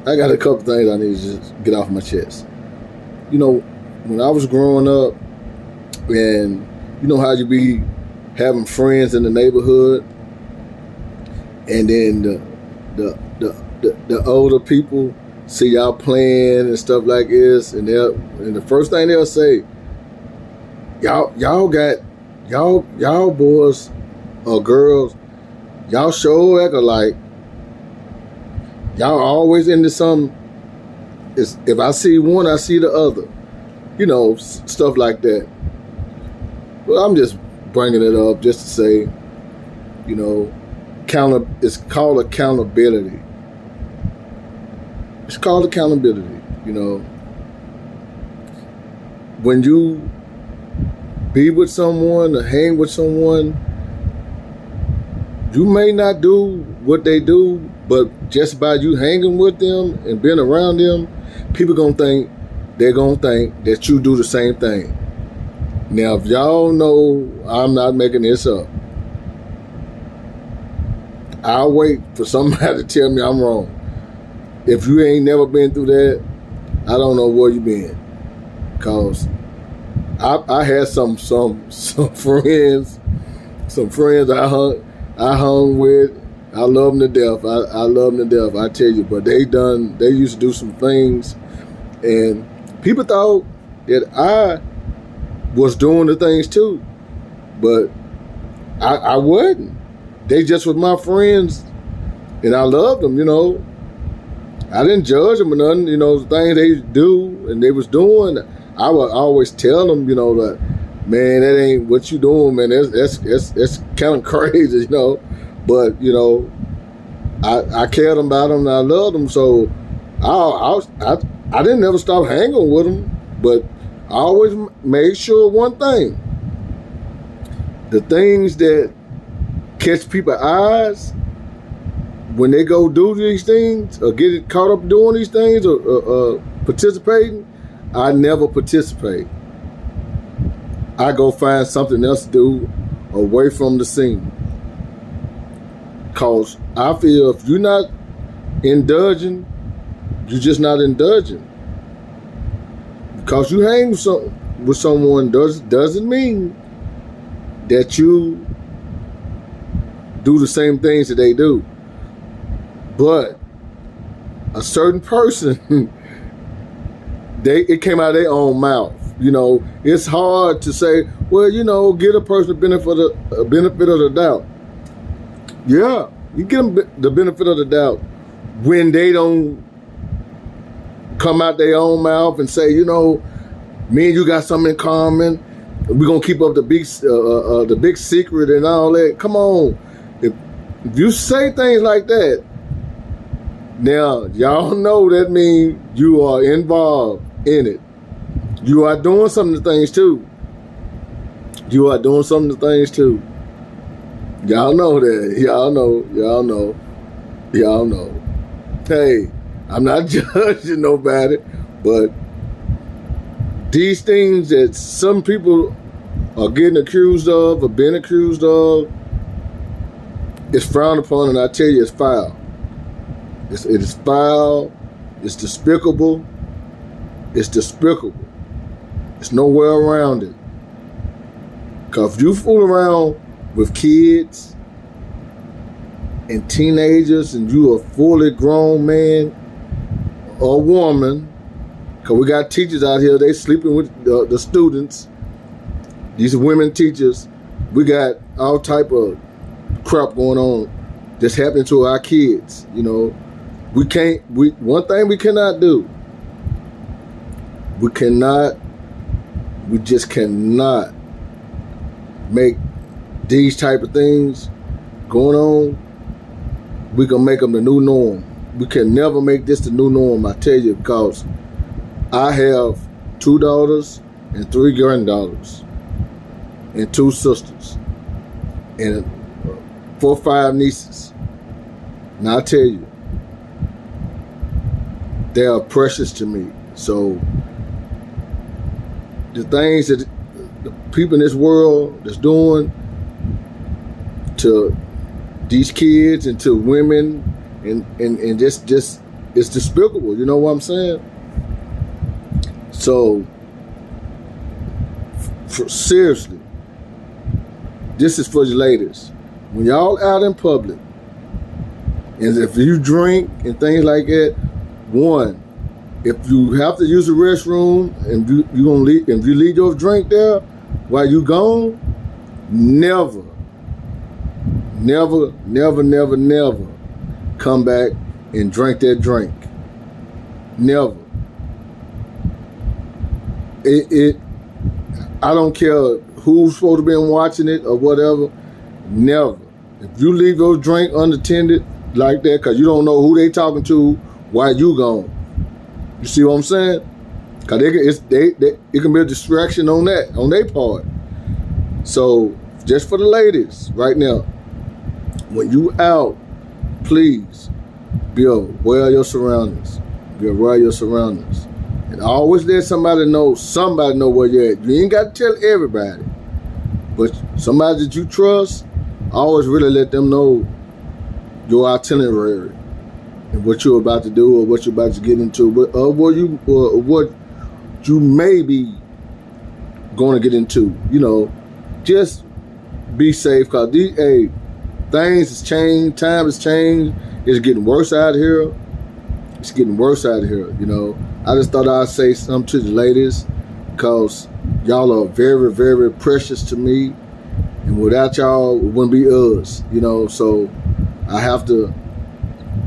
I got a couple things I need to just get off my chest. You know, when I was growing up, and you know how you be having friends in the neighborhood, and then the older people see y'all playing and stuff like this, and the first thing they'll say, y'all boys or girls, y'all sure act alike. Y'all always into something. If I see one, I see the other. You know, stuff like that. Well, I'm just bringing it up just to say, you know, it's called accountability. It's called accountability, you know. When you be with someone or hang with someone, you may not do what they do, but just by you hanging with them and being around them, they're gonna think that you do the same thing. Now, if y'all know I'm not making this up, I'll wait for somebody to tell me I'm wrong. If you ain't never been through that, I don't know where you been. Cause I had some friends I hung with. I love them to death. I love them to death. I tell you, but they used to do some things, and people thought that I was doing the things too, but I wasn't. They just was my friends, and I loved them, you know. I didn't judge them or nothing, you know, the things they do and they was doing. I would always tell them, you know, that, man, that ain't what you doing, man. That's kind of crazy, you know. But, you know, I cared about them and I loved them, so I didn't ever stop hanging with them. But I always made sure one thing: the things that catch people's eyes when they go do these things or get caught up doing these things or participating, I never participate. I go find something else to do away from the scene. Cause I feel if you're not indulging, you're just not indulging. Because you hang with someone doesn't mean that you do the same things that they do. But a certain person, it came out of their own mouth. You know, it's hard to say, well, you know, get a person the benefit of the doubt. Yeah, you get them the benefit of the doubt when they don't come out their own mouth and say, you know, me and you got something in common. We're gonna keep up the big secret and all that. Come on, if you say things like that, now y'all know that means you are involved in it. You are doing some of the things too. You are doing some of the things too. Y'all know that. Y'all know. Hey, I'm not judging nobody, but these things that some people are getting accused of or being accused of, it's frowned upon, and I tell you, it's foul. It is foul. It's despicable. It's despicable. There's nowhere around it. Because if you fool around with kids and teenagers and you a fully grown man or woman, because we got teachers out here, they sleeping with the students, these women teachers, we got all type of crap going on that's happening to our kids, you know. One thing we cannot do, we just cannot make these type of things going on. We can make them the new norm. We can never make this the new norm, I tell you, because I have 2 daughters and 3 granddaughters and 2 sisters and 4 or 5 nieces. Now I tell you, they are precious to me. So the things that the people in this world that's doing to these kids and to women and just it's despicable. You know what I'm saying? So, seriously, this is for the ladies. When y'all out in public, and if you drink and things like that, one, if you have to use the restroom and you gonna leave, if you leave your drink there while you gone, never come back and drink that drink. Never. I don't care who's supposed to be watching it or whatever. Never. If you leave your drink unattended like that, because you don't know who they talking to while you gone. You see what I'm saying? Because it can be a distraction on their part. So, just for the ladies right now, when you out, please be aware of your surroundings. Be aware of your surroundings. And always let somebody know where you're at. You ain't got to tell everybody. But somebody that you trust, always really let them know your itinerary and what you're about to do or what you're about to get into, what you may be going to get into. You know, just be safe, because things has changed, time has changed. It's getting worse out here. It's getting worse out here, you know. I just thought I'd say something to the ladies, because y'all are very, very precious to me. And without y'all, it wouldn't be us, you know. So I have to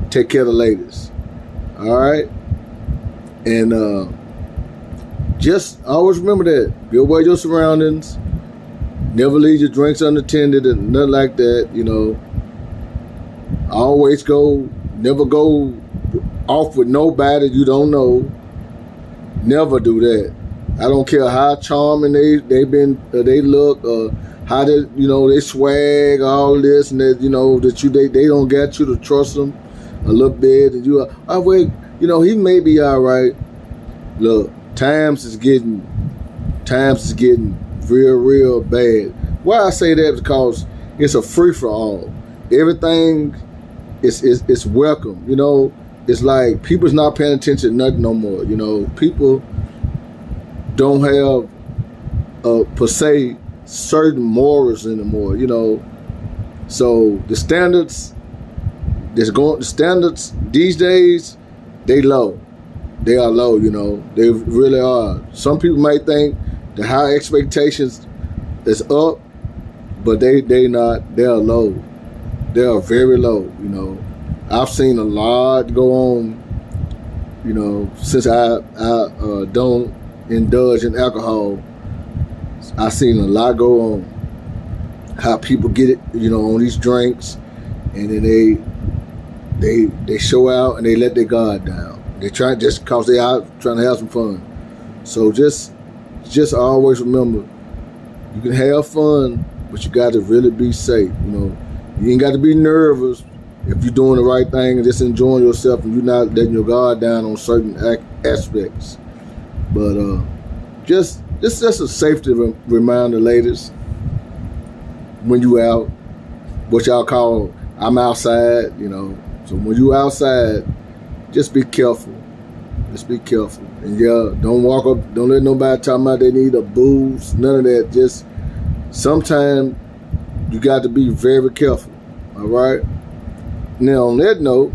take care of the ladies. All right? And just always remember that. Be aware of your surroundings. Never leave your drinks unattended and nothing like that, you know. Always never go off with nobody you don't know. Never do that. I don't care how charming they look, or how they swag, all this and that, you know, that they don't get you to trust them a little bit, and you are, wait, you know, he may be all right. Look, times is getting real bad. Why I say that? Because it's a free for all. Everything is welcome. You know, it's like people's not paying attention to nothing no more. You know, people don't have per se certain morals anymore. You know, so the standards these days, they low. They are low. You know, they really are. Some people might think the high expectations is up, but they not. They are low. They are very low. You know, I've seen a lot go on. You know, since I don't indulge in alcohol, I've seen a lot go on. How people get it, you know, on these drinks, and then they show out and they let their guard down. They try just cause they out trying to have some fun. So just always remember, you can have fun, but you got to really be safe. You know, you ain't got to be nervous if you're doing the right thing and just enjoying yourself, and you're not letting your guard down on certain aspects. But just a safety reminder, ladies. When you out, what y'all call I'm outside. You know, so when you outside, just be careful. Just be careful. And yeah, don't walk up, don't let nobody talk about they need a booze, none of that. Just sometimes you got to be very careful. All right? Now on that note,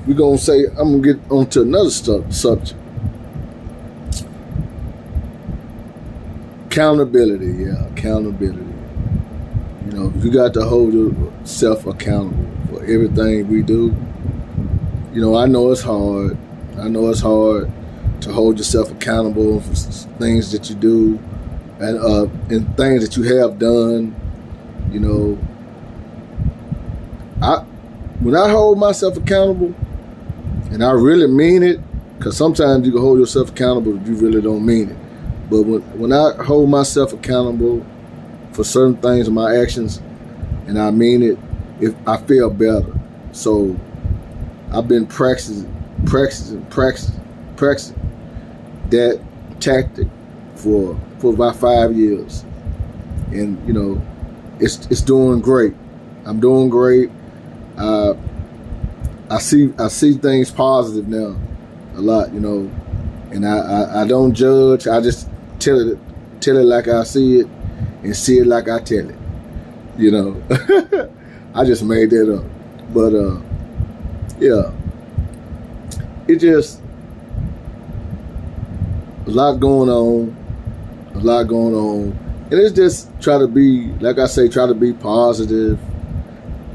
we're gonna say I'm gonna get on to another subject. Accountability, accountability. You know, you got to hold yourself accountable for everything we do. You know, I know it's hard. I know it's hard to hold yourself accountable for things that you do and things that you have done. You know, when I hold myself accountable, and I really mean it, because sometimes you can hold yourself accountable if you really don't mean it. But when I hold myself accountable for certain things in my actions, and I mean it, if I feel better. So I've been practicing that tactic for about 5 years, and you know, it's doing great. I'm doing great. I see things positive now a lot, you know, and I don't judge. I just tell it like I see it and see it like I tell it, you know. I just made that up, but yeah, it just a lot going on, and it's just try to be, like I say, try to be positive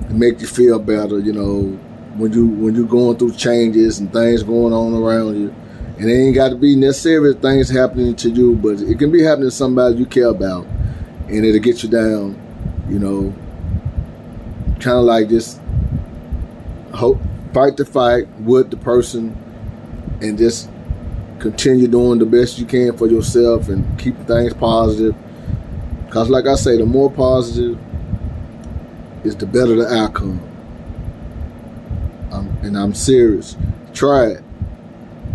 and make you feel better, you know, when you going through changes and things going on around you. And it ain't got to be necessarily things happening to you, but it can be happening to somebody you care about, and it'll get you down, you know. Kind of like just fight the fight with the person, and just continue doing the best you can for yourself and keep things positive. Because like I say, the more positive is, the better the outcome. And I'm serious. Try it.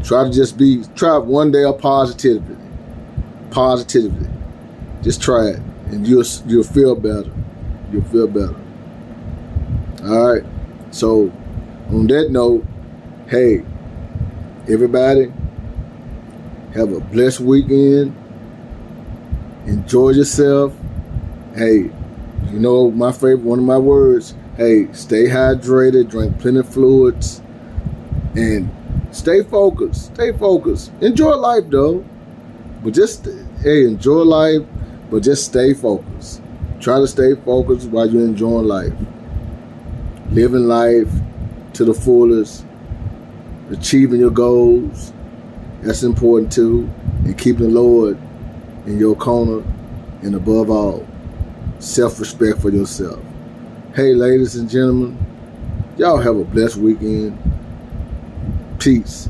Try one day of positivity. Just try it, and you'll feel better. You'll feel better. All right. So on that note, hey, everybody, have a blessed weekend. Enjoy yourself. Hey, you know one of my words. Hey, stay hydrated, drink plenty of fluids, and stay focused. Enjoy life though. But enjoy life, but just stay focused. Try to stay focused while you're enjoying life. Living life to the fullest. Achieving your goals. That's important too. And keeping the Lord in your corner. And above all, self-respect for yourself. Hey, ladies and gentlemen, y'all have a blessed weekend. Peace.